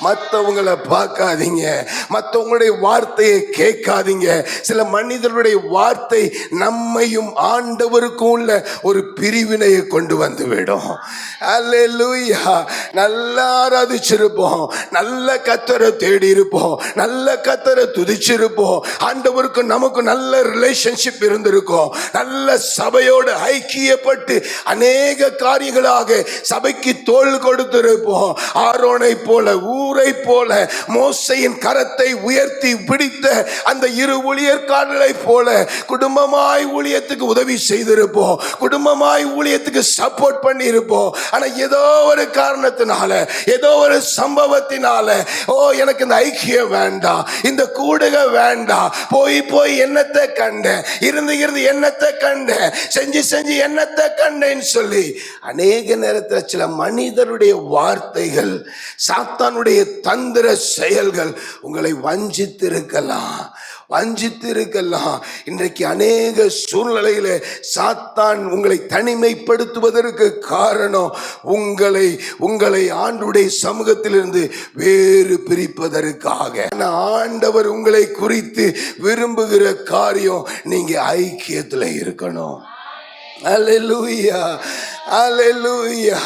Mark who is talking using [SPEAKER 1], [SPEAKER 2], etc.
[SPEAKER 1] மற்றவங்களை பார்க்காதீங்க, மற்றவங்களுடைய வார்த்தையை கேட்காதீங்க. சில மனிதர்களுடைய வார்த்தை நம்மையும் ஆண்டவருக்கும் உள்ள ஒரு பிரிவினையை கொண்டு வந்து விடும். அல்லேலூயா. நல்லா ஆராதிச்சிருப்போம், நல்ல கர்த்தரை தேடி இருப்போம், நல்ல கர்த்தரை துதிச்சிருப்போம், ஆண்டவருக்கு நமக்கு நல்ல ரிலேஷன்ஷிப் இருந்திருக்கும், நல்ல சபையோடு ஐக்கியப்பட்டு அநேக காரியங்களாக சபைக்கு தோள் கொடுத்திருப்போம். ஆரோனை போல, ஊரை போல, மோசையின் கரத்தை உயர்த்தி பிடித்த அந்த இரு ஊழியர்காரர்களை போல குடும்பமாய் ஊழியத்துக்கு உதவி செய்திருப்போம், குடும்பமாய் ஊழியத்துக்கு சப்போர்ட் பண்ணி இருப்போம். ஆனா ஏதோ ஒரு காரணத்தினால, ஏதோ ஒரு சம்பவத்தினால, எனக்கு இந்த ஐக்கியம் வேண்டாம், இந்த கூடுக வேண்டாம், போய் என்னத்தை கண்டேன், இருந்து என்னத்தை கண்டேன், செஞ்சு என்னத்தை கண்டேன்னு சொல்லி அநேக நேரத்தில் சில மனிதருடைய வார்த்தைகள், சாத்தானுடைய தந்திர செயல்கள் உங்களை வஞ்சித்திருக்கலாம். இன்றைக்கு அநேக சூழ்நிலையில சாத்தான் உங்களை தனிமைப்படுத்துவதற்கு காரணம் உங்களை ஆண்டவருடைய சமூகத்திலிருந்து வேறு பிரிப்பதற்காக. ஆண்டவர் உங்களை குறித்து விரும்புகிற காரியம் நீங்க ஐக்கியத்தில் இருக்கணும். அல்லேலூயா, அல்லேலூயா.